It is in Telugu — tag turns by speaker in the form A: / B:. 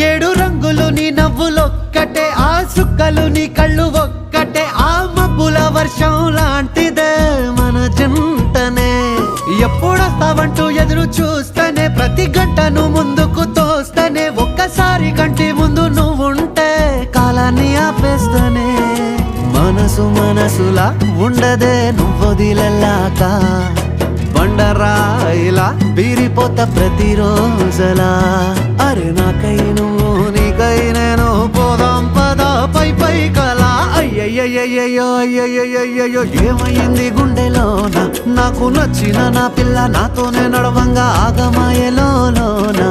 A: ఏడు రంగులు నీ నవ్వులొక్కటే, ఆ సుక్కలు నీ కళ్ళు ఒక్కటే, ఆ మబ్బుల వర్షం లాంటిదే మన జంటనే. ఎప్పుడొస్తావంటూ ఎదురు చూస్తేనే, ప్రతి గంటను ముందుకు తోస్తేనే, ఒక్కసారి కంటి ముందు నువ్వుంటే కాలాన్ని ఆపేస్తేనే. మనసు మనసులా ఉండదే నువ్వొదిలెళ్ళాక, బండరాయిలా బీరిపోత ప్రతిరోజలా. అరే నాకై నువ్వు నీకై నేను, పోదాం పదా పై పై కలా. అయ్యయ్యయ్యో అయ్యయ్యయ్యో ఏమైంది గుండెలోన, నాకు నచ్చిన నా పిల్ల నాతోనే నడవంగా ఆగమాయలోనా.